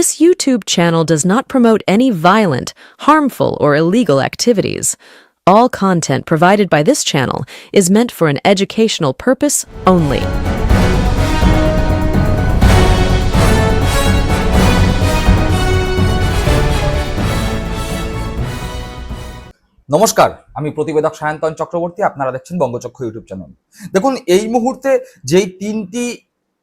This YouTube channel does not promote any violent, harmful, or illegal activities. All content provided by this channel is meant for an educational purpose only. নমস্কার, আমি প্রতিবেদক সায়ন্তন চক্রবর্তী। আপনারা দেখছেন বঙ্গচক্ষু YouTube channel. দেখুন, এই মুহূর্তে যেই তিনটি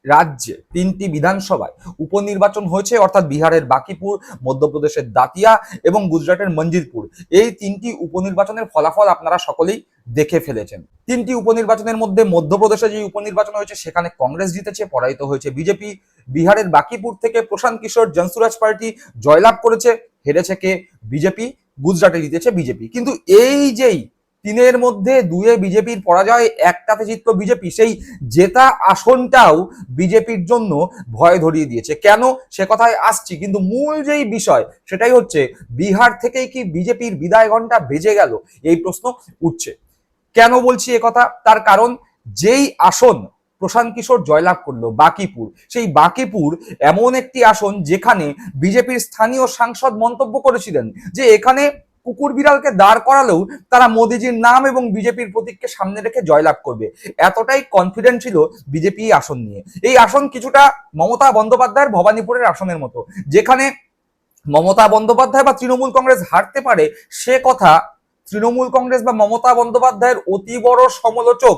রাজ্যে তিনটি বিধানসভায় উপনির্বাচন হয়েছে, অর্থাৎ বিহারের বাকিপুর, মধ্যপ্রদেশের দাতিয়া এবং গুজরাটের মঞ্জিরপুর, এই তিনটি উপনির্বাচনের ফলাফল আপনারা সকলেই দেখে ফেলেছেন। তিনটি উপনির্বাচনের মধ্যে মধ্যপ্রদেশে যে উপনির্বাচন হয়েছে সেখানে কংগ্রেস জিতেছে, পরাজিত হয়েছে বিজেপি। বিহারের বাকিপুর থেকে প্রশান্ত কিশোর জনসুরাজ পার্টি জয়লাভ করেছে, হেরেছে কে? বিজেপি। গুজরাটে জিতেছে বিজেপি। কিন্তু এই যেই তিনের মধ্যে দুয়ে বিজেপির পরাজয়, একটাতে জিতলো বিজেপি, সেই জেতা আসনটাও বিজেপির জন্য ভয় ধরিয়ে দিয়েছে। কেন, সে কথায় আসছি, কিন্তু মূল যেই বিষয় সেটাই হচ্ছে বিহার থেকেই কি বিজেপির বিদায় ঘণ্টা বেজে গেল, এই প্রশ্ন উঠছে। কেন বলছি কথা? তার কারণ, যেই আসন প্রশান্ত কিশোর জয়লাভ করলো বাকিপুর, সেই বাকিপুর এমন একটি আসন যেখানে বিজেপির স্থানীয় সাংসদ মন্তব্য করেছিলেন যে এখানে কুকুর বিড়ালকে দাঁড় করালেও তারা মোদিজির নাম এবং বিজেপির প্রতীককে সামনে রেখে জয়লাভ করবে। এতটাই কনফিডেন্ট ছিল বিজেপি এই আসন নিয়ে। এই আসন কিছুটা মমতা বন্দ্যোপাধ্যায়ের ভবানীপুরের আসনের মতো, যেখানে মমতা বন্দ্যোপাধ্যায় বা তৃণমূল কংগ্রেস হারতে পারে, সে কথা তৃণমূল কংগ্রেস বা মমতা বন্দ্যোপাধ্যায়ের অতি বড় সমালোচক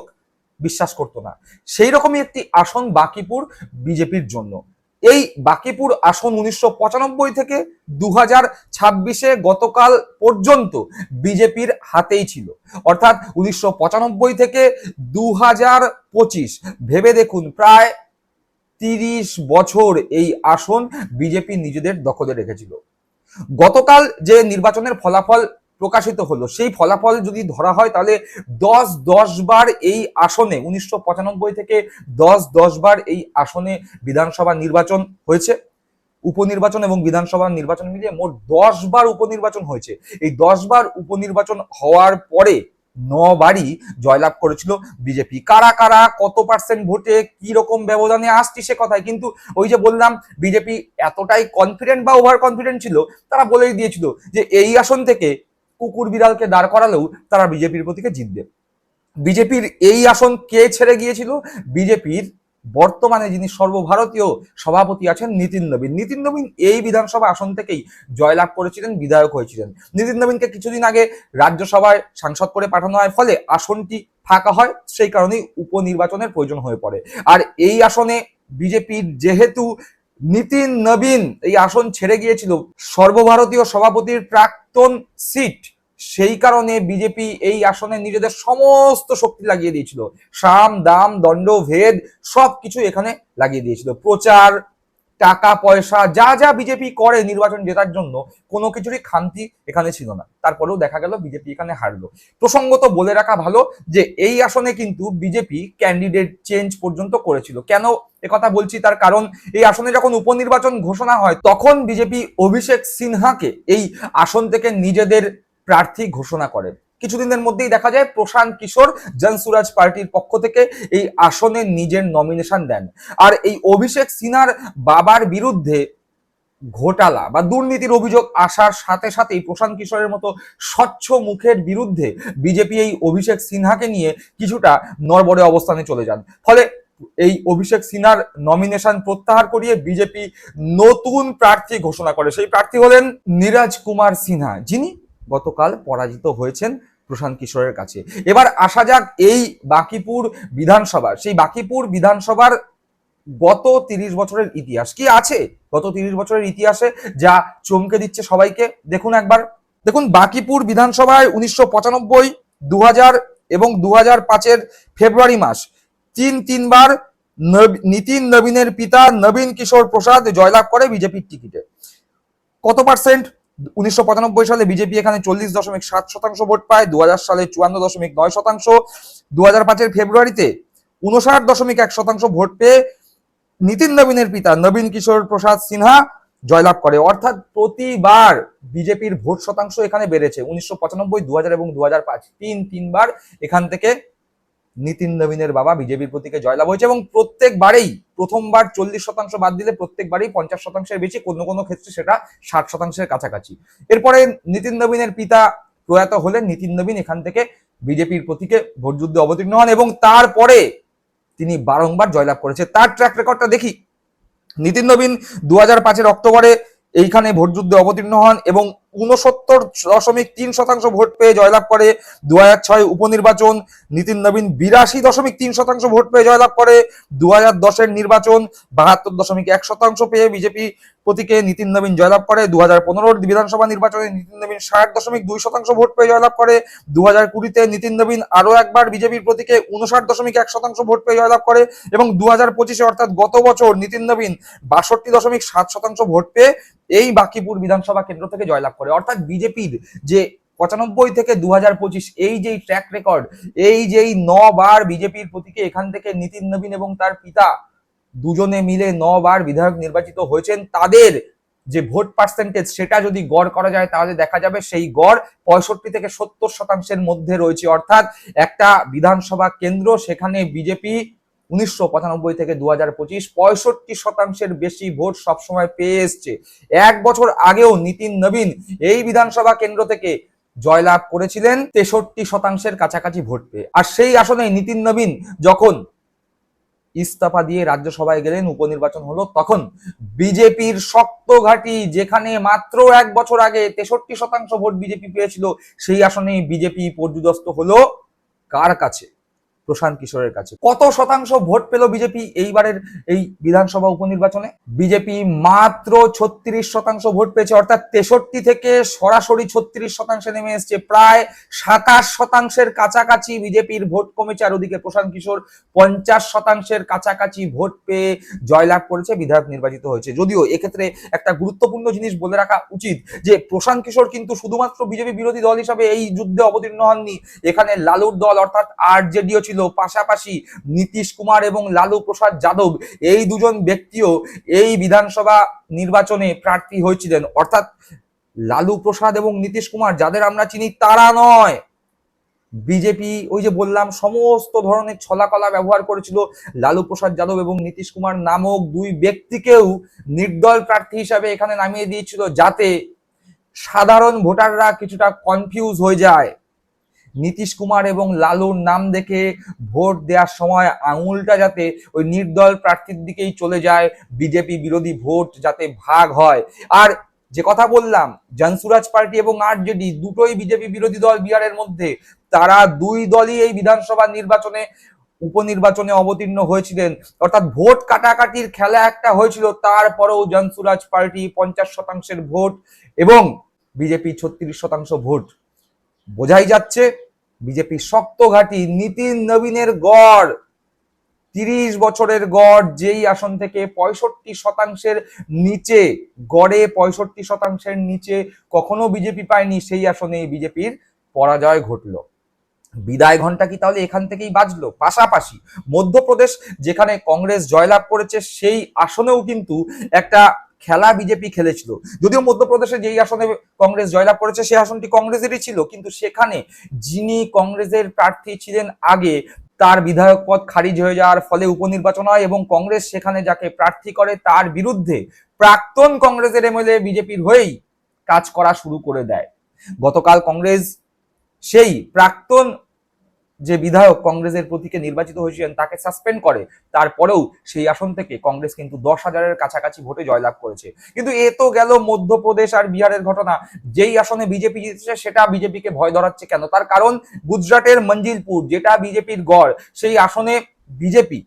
বিশ্বাস করতো না। সেই রকমই একটি আসন বাকিপুর বিজেপির জন্য। এই বাকিপুর আসন 1995 থেকে 2026 গতকাল পর্যন্ত বিজেপির হাতেই ছিল, অর্থাৎ 1995 থেকে 2025, ভেবে দেখুন, প্রায় 30 বছর এই আসন বিজেপি নিজেদের দখলে রেখেছিল। গতকাল যে নির্বাচনের ফলাফল প্রকাশিত হলো, সেই ফলাফল যদি ধরা হয় তাহলে 10 বার এই আসনে, 1995 থেকে 10 বার এই আসনে বিধানসভা নির্বাচন হয়েছে। উপনির্বাচন এবং বিধানসভা নির্বাচন মিলিয়ে মোট 10 বার উপনির্বাচন হয়েছে। এই 10 বার উপনির্বাচন হওয়ার পরে 9 বারই জয়লাভ করেছিল বিজেপি। কারা কারা কত পার্সেন্ট ভোটে কি রকম ব্যবধানে আসছি সে কথায়, কিন্তু ওই যে বললাম, বিজেপি এতটাই কনফিডেন্ট বা ওভার কনফিডেন্ট ছিল, তারা বলেই দিয়েছিল যে এই আসন থেকে কুকুর বিড়ালকে দাঁড় করালেও তারা বিজেপির প্রতীকে জিতবে। বিজেপির এই আসন কে ছেড়ে গিয়েছিল? বিজেপির বর্তমানে যিনি সর্বভারতীয় সভাপতি আছেন নীতিন নবীন। নীতিন নবীন এই বিধানসভা আসন থেকেই জয়লাভ করেছিলেন, বিধায়ক হয়েছিলেন। নীতিন নবীনকে কিছুদিন আগে রাজ্যসভায় সাংসদ করে পাঠানো হয়, ফলে আসনটি ফাঁকা হয়, সেই কারণেই উপনির্বাচনের প্রয়োজন হয়ে পড়ে। আর এই আসনে বিজেপির যেহেতু নীতিন নবীন এই আসন ছেড়ে গিয়েছিল, সর্বভারতীয় সভাপতির প্রাক্তন সিট, সেই কারণে বিজেপি এই আসনে নিজেদের সমস্ত শক্তি লাগিয়ে দিয়েছিল। সাম দাম দণ্ড ভেদ সবকিছু এখানে লাগিয়ে দিয়েছিল। প্রচার, টাকা পয়সা, যা যা বিজেপি করে নির্বাচন জেতার জন্য, কোনো কিছুরই খামতি এখানে ছিল না। তারপরেও দেখা গেল বিজেপি এখানে হারলো। প্রসঙ্গত বলে রাখা ভালো যে এই আসনে কিন্তু বিজেপি ক্যান্ডিডেট চেঞ্জ পর্যন্ত করেছিল। কেন একথা বলছি? তার কারণ, এই আসনে যখন উপনির্বাচন ঘোষণা হয় তখন বিজেপি অভিষেক সিনহাকে এই আসন থেকে নিজেদের প্রার্থী ঘোষণা করে। কিছুদিনের মধ্যেই দেখা যায় প্রশান্ত কিশোর জনসুরাজ পার্টির পক্ষ থেকে এই আসনে নিজের নমিনেশন দেন। আর এই অভিষেক সিনহার বাবার বিরুদ্ধে ঘোটালা বা দুর্নীতির অভিযোগ আসার সাথে সাথেই প্রশান্ত কিশোরের মতো স্বচ্ছ মুখের বিরুদ্ধে বিজেপি এই অভিষেক সিনহাকে নিয়ে কিছুটা নড়বড়ে অবস্থানে চলে যান। ফলে এই অভিষেক সিনহার নমিনেশন প্রত্যাহার করিয়ে বিজেপি নতুন প্রার্থী ঘোষণা করে। সেই প্রার্থী হলেন নীরজ কুমার সিনহা, যিনি গতকাল পরাজিত হয়েছেন প্রশান্ত কিশোরের কাছে। এবার আসা যাক এই বাকিপুর বিধানসভা। সেই বাকিপুর বিধানসভার গত 30 বছরের ইতিহাস কি আছে। গত 30 বছরের ইতিহাসে যা চমকে দিচ্ছে সবাইকে, দেখুন একবার। দেখুন, বাকিপুর বিধানসভায় 1995, 2000 এবং 2005 ফেব্রুয়ারি মাস তিনবার নীতিন নবীনের পিতা নবীন কিশোর প্রসাদ জয়লাভ করে বিজেপির টিকিটে। কত পার্সেন্ট? 1995 সালে বিজেপি এখানে 40.7% ভোট পায়, 2000 সালে 54.9%, 2005 ফেব্রুয়ারিতে 59.1% ভোট পেয়ে নীতিন নবীনের পিতা নবীন কিশোর প্রসাদ সিনহা জয়লাভ করে। অর্থাৎ প্রতিবার বিজেপির ভোট শতাংশ এখানে বেড়েছে। 1995, 2000 এবং 2005 তিনবার এখান থেকে নিতিন নবীনের বাবা বিজেপির প্রতীকে জয়লাভ হয়েছে এবং প্রত্যেকবারেই, প্রথমবার 40% বাদ দিলে প্রত্যেকবারেই 50%-এর বেশি, কোনো কোনো ক্ষেত্রে সেটা 60%-এর কাছাকাছি। এরপরে নিতিন নবীনের পিতা প্রয়াত হলেন, নিতিন নবীন এখান থেকে বিজেপির প্রতীকে ভোট যুদ্ধে অবতীর্ণ হন এবং তারপরে তিনি বারংবার জয়লাভ করেছে। তার ট্র্যাক রেকর্ডটা দেখি। নিতিন নবীন 2005-এর অক্টোবরে এইখানে ভোট যুদ্ধে অবতীর্ণ হন এবং 69.3% ভোট পেয়ে জয়লাভ করে। 2006 উপনির্বাচন, নিতিন নবীন 82.3% ভোট পেয়ে জয়লাভ করে। 2010-এর নির্বাচন 72.1% পেয়ে বিজেপি প্রতীকে নিতিন নবীন জয়লাভ করে। 2015-র বিধানসভা নির্বাচনে নিতিন নবীন 60.2% ভোট পেয়ে জয়লাভ করে। 2020-তে নিতিন নবীন আরো একবার বিজেপির প্রতীকে 59.1% ভোট পেয়ে জয়লাভ করে এবং 2025-এ অর্থাৎ গত বছর নিতিন নবীন 62.7% ভোট পেয়ে এই বাকিপুর বিধানসভা কেন্দ্র থেকে জয়লাভ করে। অর্থাৎ বিজেপির যে 95 থেকে 2025 এই যে ট্র্যাক রেকর্ড, এই যে 9 বার বিজেপির প্রতীকে এখান থেকে নিতিন নবীন এবং তার পিতা দুজনে মিলে 9 বার বিধায়ক নির্বাচিত হয়েছেন, তাদের যে ভোট পার্সেন্টেজ সেটা যদি গড় করা যায় তাহলে দেখা যাবে সেই গড় 65 থেকে 70%-এর মধ্যে রয়েছে। অর্থাৎ একটা বিধানসভা কেন্দ্র, সেখানে বিজেপি 1995 থেকে 2025 65%-এর বেশি ভোট সবসময় পেয়ে এসছে। এক বছর আগেও নিতিন নবীন এই বিধানসভা কেন্দ্র থেকে জয়লাভ করেছিলেন 63%-এর কাছাকাছি ভোট পেয়ে। আর সেই আসনে নিতিন নবীন যখন ইস্তফা দিয়ে রাজ্যসভায় গেলেন, উপনির্বাচন হলো, তখন বিজেপির শক্ত ঘাঁটি, যেখানে মাত্র এক বছর আগে 63% ভোট বিজেপি পেয়েছিল, সেই আসনে বিজেপি পর্যুদস্ত হলো কার কাছে? প্রশান্ত কিশোরের কাছে। কত শতাংশ ভোট পেল বিজেপি এইবারের এই বিধানসভা উপনির্বাচনে? বিজেপি মাত্র 36% ভোট পেয়েছে। অর্থাৎ 63 থেকে সরাসরি 36% নেমে এসছে। প্রায় 27%-এর কাছাকাছি বিজেপির ভোট কমেছে। আর ওদিকে প্রশান্ত কিশোর 50%-এর কাছাকাছি ভোট পেয়ে জয়লাভ করেছে, বিধায়ক নির্বাচিত হয়েছে। যদিও এক্ষেত্রে একটা গুরুত্বপূর্ণ জিনিস বলে রাখা উচিত যে প্রশান্ত কিশোর কিন্তু শুধুমাত্র বিজেপি বিরোধী দল হিসাবে এই যুদ্ধে অবতীর্ণ হননি। এখানে লালুর দল অর্থাৎ আরজেডিও ছিল, পাশাপাশি নীতিশ কুমার এবং লালু প্রসাদ যাদব এই দুজন ব্যক্তিও এই বিধানসভা নির্বাচনে প্রার্থী হয়েছিলেন। অর্থাৎ লালু প্রসাদ এবং নীতিশ কুমার যাদের আমরা চিনি তারা নয়। বিজেপি ওই যে বললাম সমস্ত ধরনের ছলাকলা ব্যবহার করেছিল লালু প্রসাদ যাদব এবং নীতিশ কুমার নামক দুই ব্যক্তিকেও নির্দল প্রার্থী হিসাবে এখানে নামিয়ে দিয়েছিল, যাতে সাধারণ ভোটাররা কিছুটা কনফিউজ হয়ে যায়। নীতিশ কুমার এবং লালুর নাম দেখে ভোট দেওয়ার সময় আঙুলটা যাতে ওই নির্দল প্রার্থীর দিকেই চলে যায়, বিজেপি বিরোধী ভোট যাতে ভাগ হয়। আর যে কথা বললাম, জনসুরাজ পার্টি এবং আরজেডি দুটোই বিজেপি বিরোধী দল বিহারের মধ্যে, তারা দুই দলই এই বিধানসভা নির্বাচনে উপনির্বাচনে অবতীর্ণ হয়েছিলেন। অর্থাৎ ভোট কাটাকাটির খেলা একটা হয়েছিল, তারপরেও জনসুরাজ পার্টি 50%-এর ভোট এবং বিজেপি 36% ভোট। বোঝাই যাচ্ছে বিজেপি শক্ত ঘাঁটি। নিতিন নবীনের গড় 30 বছরের গড়, যেই আসন থেকে 65%-এর নিচে, গড়ে 65%-এর নিচে কখনো বিজেপি পায়নি, সেই আসনে বিজেপির পরাজয় ঘটলো। বিদায় ঘন্টা কি তাহলে এখান থেকেই বাজলো? পাশাপাশি মধ্যপ্রদেশ, যেখানে কংগ্রেস জয়লাভ করেছে, সেই আসনেও কিন্তু একটা খেলা বিজেপি খেলেছিল। যদিও মধ্যপ্রদেশে যেই আসনে কংগ্রেস জয়লাভ করেছে সেই আসনটি কংগ্রেসেরই ছিল, কিন্তু সেখানে যিনি কংগ্রেসের প্রার্থী ছিলেন আগে, তার বিধায়ক পদ খারিজ হয়ে যাওয়ার ফলে উপনির্বাচন হয় এবং কংগ্রেস সেখানে যাকে প্রার্থী করে তার বিরুদ্ধে প্রাক্তন কংগ্রেসের এমএলএ বিজেপির হয়েই কাজ করা শুরু করে দেয়। গতকাল কংগ্রেস সেই প্রাক্তন যে বিধায়ক কংগ্রেসের প্রতীকে নির্বাচিত হয়েছিলেন তাকে সাসপেন্ড করে। তারপরেও সেই আসন থেকে কংগ্রেস কিন্তু 10,000-এর কাছাকাছি ভোটে জয়লাভ করেছে। কিন্তু এ তো গেল মধ্যপ্রদেশ আর বিহারের ঘটনা। যেই আসনে বিজেপি জিতেছে সেটা বিজেপিকে ভয় ধরাচ্ছে কেন? তার কারণ গুজরাটের মঞ্জিলপুর, যেটা বিজেপির গড়, সেই আসনে বিজেপি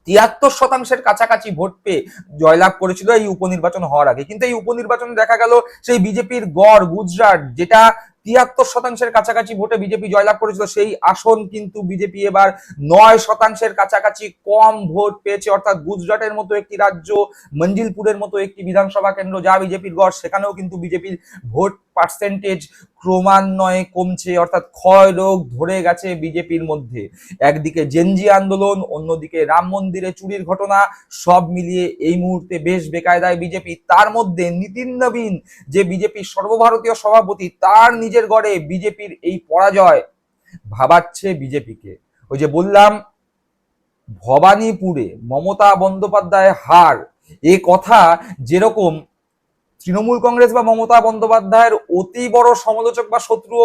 73%-এর কাছাকাছি ভোট পেয়ে জয়লাভ করেছিল এই উপনির্বাচন হওয়ার আগে। কিন্তু এই উপনির্বাচনে দেখা গেল সেই বিজেপির গড় গুজরাট, যেটা 73%-এর কাছাকাছি ভোটে বিজেপি জয়লাভ করেছিল, সেই আসন কিন্তু বিজেপি এবার 9%-এর কাছাকাছি কম ভোট পেয়েছে। অর্থাৎ গুজরাটের মতো একটি রাজ্য, মঞ্জিলপুরের মতো একটি বিধানসভা কেন্দ্র যা বিজেপির গড়, সেখানেও কিন্তু বিজেপির ভোট পার্সেন্টেজ ক্রমান্বয়ে কমছে। অর্থাৎ ক্ষয় রোগ ধরে গেছে বিজেপির মধ্যে। একদিকে জেনজি আন্দোলন, অন্যদিকে রাম মন্দিরে চুরির ঘটনা, সব মিলিয়ে এই মুহূর্তে বেশ বেকায়দায় বিজেপি। তার মধ্যে নিতিন নবীন, যে বিজেপির সর্বভারতীয় সভাপতি, তার নিজের গড়ে বিজেপির এই পরাজয় ভাবাচ্ছে বিজেপিকে। ওই যে বললাম ভবানীপুরে মমতা বন্দ্যোপাধ্যায় হার, এ কথা যেরকম তৃণমূল কংগ্রেস বা মমতা বন্দ্যোপাধ্যায়ের অতি বড় সমালোচক বা শত্রু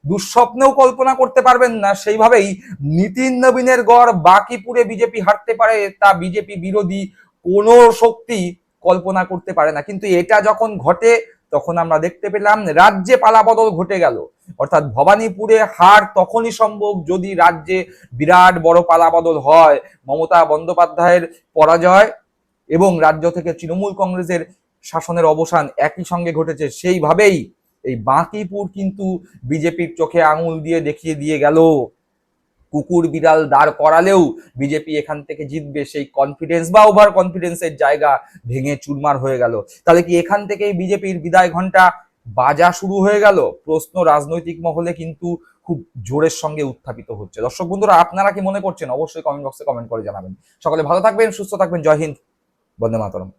দুঃস্বপ্নেও কল্পনা করতে পারবেন না, সেইভাবেই নিতিন নবীনের গড় বাঁকিপুরে বিজেপি হারতে পারে তা বিজেপি বিরোধী কোনো শক্তি কল্পনা করতে পারে না। কিন্তু এটা যখন ঘটে তখন আমরা দেখতে পেলাম রাজ্যে পালাবদল ঘটে গেল। অর্থাৎ ভবানীপুরে হার তখনই সম্ভব যদি রাজ্যে বিরাট বড় পালাবদল হয়, মমতা বন্দ্যোপাধ্যায়ের পরাজয় এবং রাজ্য থেকে তৃণমূল কংগ্রেসের শাসনের অবসান একই সঙ্গে ঘটেছে। সেইভাবেই এই বাঁকিপুর কিন্তু বিজেপির চোখে আঙুল দিয়ে দেখিয়ে দিয়ে গেল কুকুর বিড়াল দাঁড় করালেও বিজেপি এখান থেকে জিতবে, সেই কনফিডেন্স বা ওভার কনফিডেন্সের জায়গা ভেঙে চুরমার হয়ে গেল। তাহলে কি এখান থেকেই বিজেপির বিদায় ঘন্টা বাজা শুরু হয়ে গেল? প্রশ্ন রাজনৈতিক মহলে কিন্তু খুব জোরের সঙ্গে উত্থাপিত হচ্ছে। দর্শক বন্ধুরা, আপনারা কি মনে করছেন? অবশ্যই কমেন্ট বক্সে কমেন্ট করে জানাবেন। সকলে ভালো থাকবেন, সুস্থ থাকবেন। জয় হিন্দ, বন্দে মাতরম।